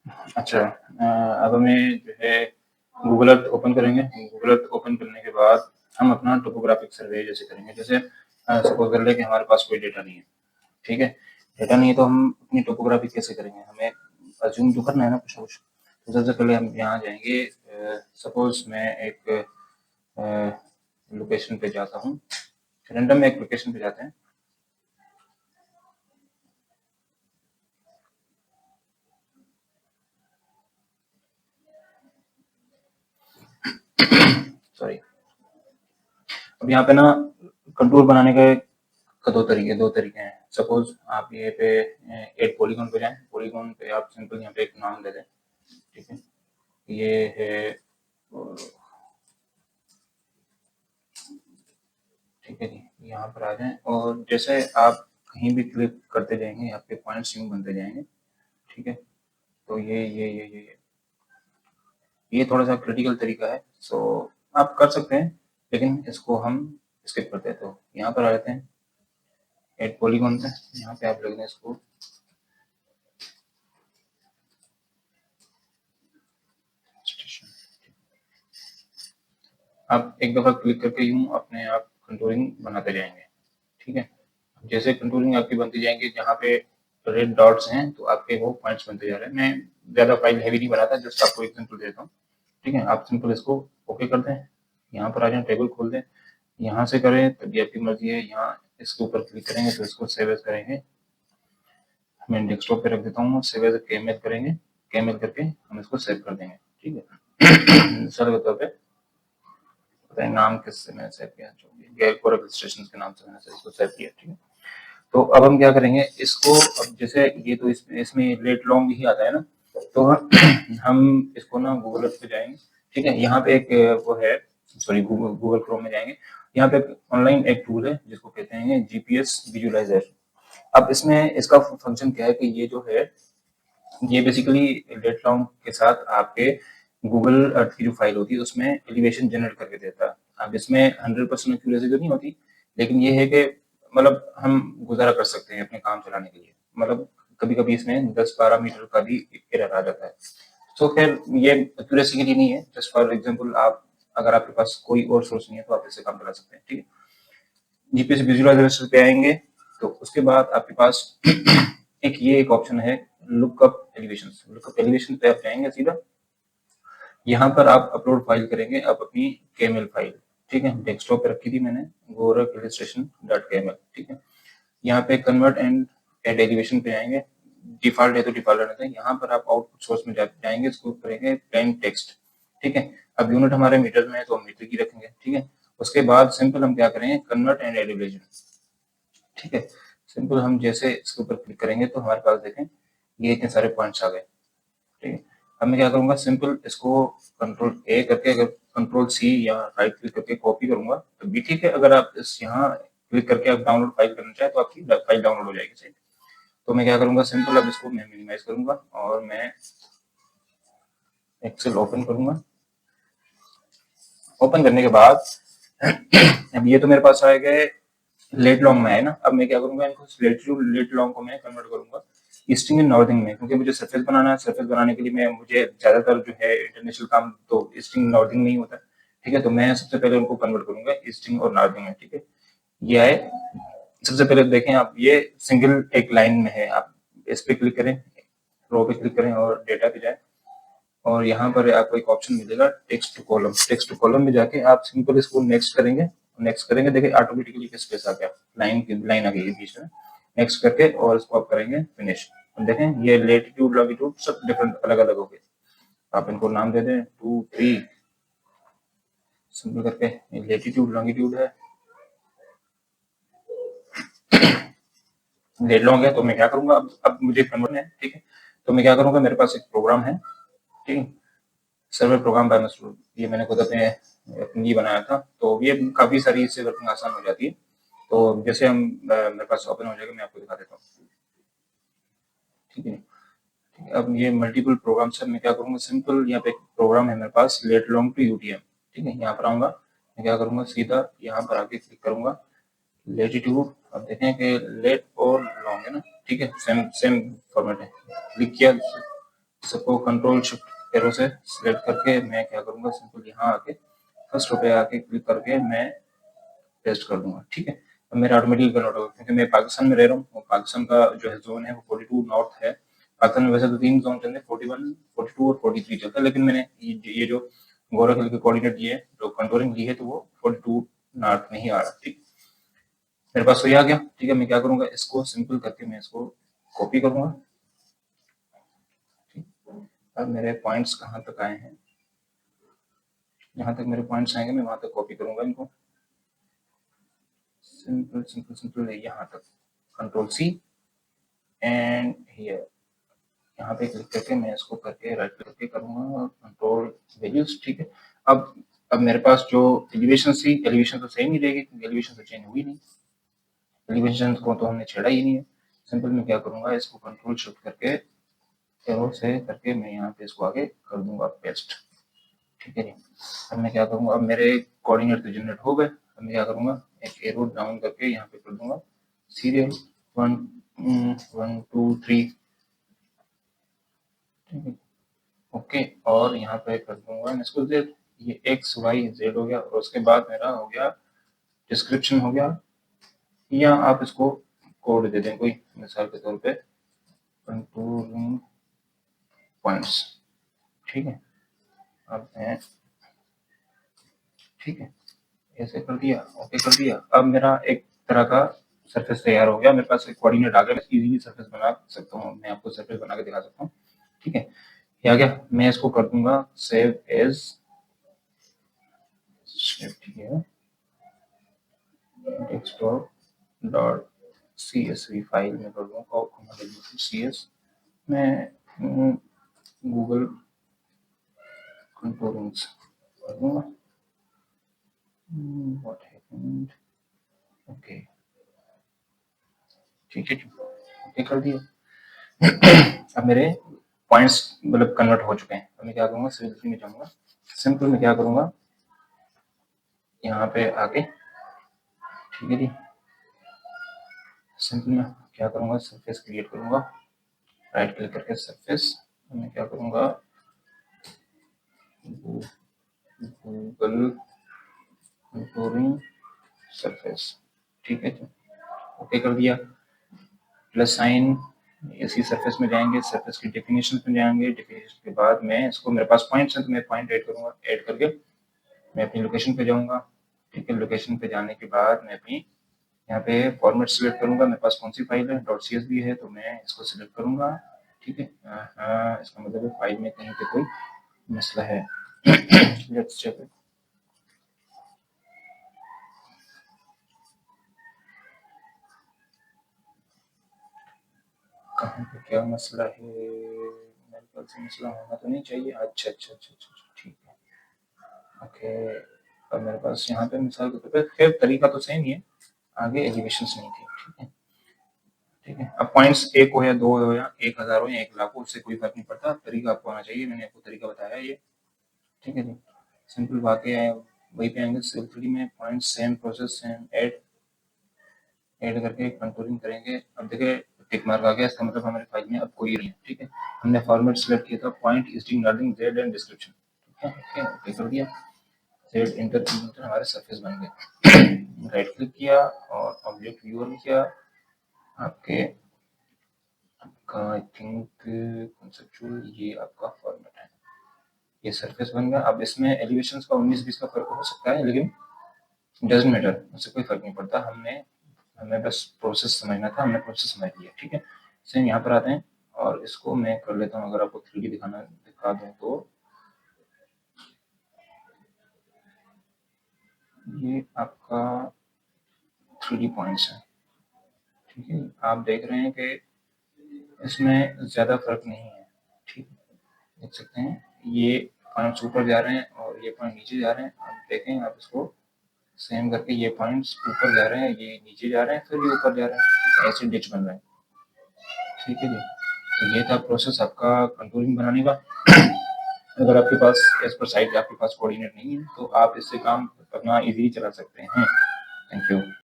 अच्छा, अब हमें जो है गूगल अर्थ ओपन करेंगे। गूगल अर्थ ओपन करने के बाद हम अपना टोपोग्राफिक सर्वे जैसे करेंगे। जैसे सपोज कर ले कि हमारे पास कोई डेटा नहीं है, ठीक है। डेटा नहीं है तो हम अपनी टोपोग्राफी कैसे करेंगे, हमें अज्यूम तो करना है ना कुछ ना कुछ। तो सबसे पहले हम यहाँ जाएंगे। सपोज मैं एक लोकेशन पे जाता हूँ, रैंडम एक लोकेशन पे जाते हैं। सॉरी। अब यहाँ पे ना कंटूर बनाने का दो तरीके हैं। सपोज आप ये पे एक पॉलीगॉन पे जाएं। पॉलीगॉन पे आप सिंपल यहाँ पे एक नाम दे दें, ठीक है। ये है, ठीक है जी। यहाँ पर आ जाएं और जैसे आप कहीं भी क्लिक करते जाएंगे आपके पॉइंट्स यूं बनते जाएंगे, ठीक है। तो ये थोड़ा सा क्रिटिकल तरीका है, सो आप कर सकते हैं, लेकिन इसको हम स्किप करते हैं। तो यहाँ पर आ जाते हैं एड पॉलीगॉन पे। यहाँ पे आप लिख दें इसको स्टेशन। आप एक दफा क्लिक करके यूं अपने आप कंटूरिंग बनाते जाएंगे, ठीक है। जैसे कंटूरिंग आपकी बनती जाएंगी, जहाँ पे रेड डॉट्स हैं तो आपके वो पॉइंट्स बनते जा रहे हैं। मैं ज्यादा फाइल हैवी नहीं बनाता, जस्ट आपको एग्जांपल देता हूँ, ठीक है। आप सिंपल इसको ओके कर दें। यहाँ पर आ जाए, टेबल खोल दें। यहाँ से करें तब भी आपकी मर्जी है। यहाँ इसके ऊपर क्लिक करेंगे तो इसको सेव एज करेंगे। मैं डेस्कटॉप पे रख देता हूँ, सेव एज केएमएल करेंगे। केएमएल करके हम इसको सेव कर देंगे, ठीक है। मिसाल के तौर पे पता है नाम किससे मैंने सेव किया, जो भी गैर कोरक स्टेशन के नाम से मैंने इसको सेव किया, ठीक है। तो अब हम क्या करेंगे इसको, अब जैसे ये तो इसमें लेट लॉन्ग ही आता है ना, तो हम इसको ना गूगल पे जाएंगे, ठीक है। यहाँ पे एक वो है, सॉरी, गूगल गूगल क्रोम में जाएंगे। यहाँ पे ऑनलाइन एक टूल है जिसको कहते हैं जीपीएस विजुअलाइजर। अब इसमें इसका फंक्शन क्या है कि ये जो है, ये बेसिकली लेट लॉन्ग के साथ आपके गूगल अर्थ की जो फाइल होती है उसमें एलिवेशन जनरेट करके देता है। अब इसमें 100% एक्यूरेसी तो नहीं होती, लेकिन ये है कि मतलब हम गुजारा कर सकते हैं अपने काम चलाने के लिए। मतलब कभी कभी इसमें 10-12 मीटर का भी एरर आ जाता है। तो खैर ये एक्यूरेसी के लिए नहीं है, जस्ट फॉर एग्जांपल आप, अगर आपके पास कोई और सोर्स नहीं है तो आप इससे काम चला सकते हैं, ठीक है। जीपीएस विजुअलाइजर पे आएंगे तो उसके बाद आपके पास एक ऑप्शन है लुकअप एलिवेशन। लुकअप एलिवेशन पे आप जाएंगे सीधा। यहाँ पर आप अपलोड फाइल करेंगे आप अपनी केएमएल फाइल, ठीक है। डेस्कटॉप पे रखी थी मैंने, गोरख इलस्ट्रेशन डॉट केएमएल, ठीक है। यहाँ पे कन्वर्ट एंड एड एलिवेशन पे आएंगे। डिफॉल्ट है तो डिफॉल्ट रहना चाहिए। यहाँ पर आप आउटपुट सोर्स में जाएंगे, इसको करेंगे प्लेन टेक्स्ट, ठीक है। अब यूनिट हमारे मीटर में है तो हम मीटर की रखेंगे, ठीक है। उसके बाद सिंपल हम क्या करेंगे, कन्वर्ट एंड एड एलिवेशन, ठीक है। सिंपल हम जैसे इसके ऊपर क्लिक करेंगे तो हमारे पास देखें ये इतने सारे पॉइंट्स आ गए, ठीक है। अब मैं क्या करूंगा, सिंपल इसको कंट्रोल ए करके, अगर कंट्रोल सी या राइट क्लिक करके कॉपी करूंगा तो भी ठीक है। अगर आप इस यहाँ क्लिक करके आप डाउनलोड फाइल करना चाहे तो आपकी फाइल डाउनलोड हो जाएगी, सही। तो मैं क्या करूंगा, सिंपल अब इसको मैं मिनिमाइज करूंगा और मैं एक्सेल ओपन करूंगा। ओपन करने के बाद अब ये तो मेरे पास आएगा लेट लॉन्ग में है ना। अब मैं क्या करूंगा, इनको लेट लॉन्ग को मैं कन्वर्ट करूंगा ईस्टिंग एंड नॉर्थिंग में, क्योंकि मुझे सरफेस बनाना है। सरफेस बनाने के लिए मैं, मुझे ज्यादातर जो है इंटरनेशनल काम तो ईस्टिंग नॉर्थिंग में ही होता है, ठीक है। तो मैं सबसे पहले उनको कन्वर्ट करूंगा ईस्टिंग और नॉर्थिंग में, ठीक है। ये आए। सबसे पहले देखें आप, ये सिंगल एक लाइन में है। आप इस पे क्लिक करें, रो पे क्लिक करें और डेटा पे जाए और यहाँ पर आपको एक ऑप्शन मिलेगा text to column. Text to column में जाके आप सिंपल इसको नेक्स्ट करेंगे। नेक्स्ट करेंगे, देखिए ऑटोमेटिकली स्पेस आ गया, लाइन आ गई है बीच में। नेक्स्ट करके और इसको आप करेंगे फिनिश। देखें ये लेटीट्यूड लॉन्गिट्यूड सब डिफरेंट अलग अलग हो गए। आप इनको नाम दे दें 2 3, सिंपल करके लेटीट्यूड लॉन्गिट्यूड है। लेट लॉन्ग है तो मैं क्या करूंगा, अब मुझे कन्वर्ट है, ठीक है। तो मैं क्या करूंगा, मेरे पास एक प्रोग्राम है, ठीक है। सर्वर प्रोग्राम बाय मसरूर, ये मैंने खुद अपने ये बनाया था। तो ये काफी सारी इससे वर्किंग आसान हो जाती है। तो जैसे हम मेरे पास ओपन हो जाएगा, मैं आपको दिखा देता हूँ, ठीक है। ठीक है, अब ये मल्टीपल प्रोग्राम से मैं क्या करूंगा, सिंपल यहाँ पे एक प्रोग्राम है मेरे पास लेट लॉन्ग टू यूटीएम, ठीक है। यहाँ पर आऊंगा, मैं क्या करूंगा, सीधा यहाँ पर आके क्लिक करूंगा लेटीट्यूड। अब देखें कि लेट और लॉन्ग है ना, ठीक है, सेम सेम फॉर्मेट है। क्लिक किया, सबको कंट्रोल शिफ्ट एरो से सिलेक्ट करके मैं क्या करूंगा, सिंपल यहाँ आके फर्स्ट पे आके क्लिक करके मैं पेस्ट कर दूंगा। ठीक है, अब मेरा ऑटोमेटिकली कन्वर्ट होगा क्योंकि मैं पाकिस्तान में रह रहा हूँ। पाकिस्तान का जो है जोन है वो 42 नॉर्थ है। पाकिस्तान में वैसे तो 3 जोन चलते हैं, 41, 42 और 43 चलता है, लेकिन मैंने ये जो गोरा कलर के कोऑर्डिनेट दिए, जो कंट्रोलिंग ली है, तो वो 42 नॉर्थ में ही आ रहा है। ठीक, मेरे पास तो ये आ गया। ठीक है, मैं क्या करूंगा, इसको सिंपल करके मैं इसको कॉपी करूंगा। ठीक, अब मेरे पॉइंट्स कहाँ तक आए हैं, जहां तक मेरे पॉइंट्स आएंगे मैं वहां तक कॉपी करूंगा इनको। सिंपल सिंपल सिंपल यहाँ तक, कंट्रोल सी एंड हियर, यहाँ पे क्लिक करके मैं इसको करके राइट करके करूंगा कंट्रोल वैल्यूज। ठीक है, अब मेरे पास जो एलिवेशन थी, एलिवेशन तो सेम ही रहेगी क्योंकि एलिवेशन तो चेंज हुई नहीं, एलिवेशन को तो हमने छेड़ा ही नहीं है। सिंपल मैं क्या करूंगा, इसको कंट्रोल शिफ्ट करके एरो से करके मैं यहाँ पे इसको आगे कर दूंगा पेस्ट। ठीक है जी, अब मैं क्या करूंगा, अब मेरे कोऑर्डिनेट तो जनरेट हो गए। अब मैं क्या करूंगा, एक एरो डाउन करके यहाँ पे कर दूंगा सीरियल 1 1 2 3। ठीक है, ओके, और यहाँ पे कर दूंगा इसको जेड, ये एक्स वाई जेड हो गया, और उसके बाद मेरा हो गया डिस्क्रिप्शन हो गया, या आप इसको कोड दे दें कोई, मिसाल के तौर पे कंट्रोलिंग पॉइंट्स। ठीक है, अब मैं ठीक है ऐसे कर दिया, ओके कर दिया। अब मेरा एक तरह का सरफेस तैयार हो गया, मेरे पास एक कोऑर्डिनेट आ गया, इजीली सरफेस बना सकता हूँ, मैं आपको सरफेस बना के दिखा सकता हूँ। ठीक है, ये आ गया, मैं इसको कर दूंगा save as, desktop dot CSV file में कर दूंगा, और CS मैं गूगल कंट्रोलिंग्स कर दूंगा। व्हाट हैपेंड, ओके ठीक है, ओके कर दिया। अब मेरे पॉइंट्स मतलब कन्वर्ट हो चुके हैं। अब मैं क्या करूंगा, सिविल में जाऊंगा, सिंपल मैं क्या करूंगा, यहाँ पे आके ठीक है जी, सिंपल मैं क्या करूंगा, सरफेस क्रिएट करूंगा, राइट क्लिक करके सरफेस, मैं क्या करूंगा, गूगल कंट्रोलिंग सरफेस। ठीक है जी, ओके कर दिया, प्लस साइन, इसी सरफेस में जाएंगे, सरफेस की डेफिनेशन में जाएंगे, डेफिनेशन के बाद मैं इसको, मेरे पास पॉइंट्स हैं तो मैं पॉइंट ऐड करूंगा, ऐड करके मैं अपनी लोकेशन पे जाऊंगा। ठीक है, लोकेशन पे जाने के बाद मैं अपनी यहाँ पे फॉर्मेट सिलेक्ट करूंगा, मेरे पास कौन सी फाइल है, .csv है, तो मैं इसको सिलेक्ट करूंगा। ठीक है, इसका मतलब है फाइल में कहीं पे कोई मसला है। लेट्स चेक इट, कहाँ पे क्या मसला है, मेरे ख्याल से मसला होना तो नहीं चाहिए। अच्छा अच्छा अच्छा अच्छा, ठीक है, ओके। अब मेरे पास यहाँ पे मिसाल के तौर पे, खैर तरीका तो सेम ही है, आगे एलिवेशन नहीं थी। ठीक है, ठीक है, अब पॉइंट्स 1 हो या 2 हो या 1000 हो या 1,00,000 हो, उससे कोई फर्क नहीं पड़ता, तरीका आपको आना चाहिए, मैंने आपको तरीका बताया ये। ठीक है जी, सिंपल वाकई है, वही पे आएंगे सिंपली में point same process same add करके कंट्रोलिंग करेंगे। अब देखिए टिक मार्क आ गया, इसका मतलब हमारी फाइल में अब कोई नहीं है। ठीक है, हमने फॉर्मेट सिलेक्ट किया था पॉइंट स्ट्रिंग नॉर्डिंग जेड एंड डिस्क्रिप्शन। ठीक है, ओके कर दिया, जेड इंटर हमारे सरफेस बन गए। राइट क्लिक किया और ऑब्जेक्ट व्यूअर में किया, आपके आपका आई थिंक कॉन्सेप्चुअल ये आपका फॉर्मेट है, ये सरफेस बन गया। अब इसमें एलिवेशंस का 19-20 का फर्क हो सकता है, लेकिन डजंट मैटर, उससे कोई फर्क नहीं पड़ता, हमें बस प्रोसेस समझना था, हमने प्रोसेस समझ लिया। ठीक है, सेम यहाँ पर आते हैं और इसको मैं कर लेता हूँ, अगर आपको 3D दिखा दूँ तो ये आपका 3D पॉइंट्स है। ठीक है, आप देख रहे हैं कि इसमें ज़्यादा फर्क नहीं है। ठीक है, देख सकते हैं ये पॉइंट्स ऊपर जा रहे हैं और ये पॉइंट नीचे जा रहे हैं। आप देखें, आप इसको सेम करके, ये पॉइंट्स ऊपर जा रहे हैं, ये नीचे जा रहे हैं, फिर ये ऊपर जा रहे हैं, ऐसे डिच बन रहे हैं। ठीक है जी, तो ये था प्रोसेस आपका कंट्रोलिंग बनाने का। अगर आपके पास एज पर साइट आपके पास कोऑर्डिनेट नहीं है तो आप इससे काम अपना इजीली चला सकते हैं। Thank you.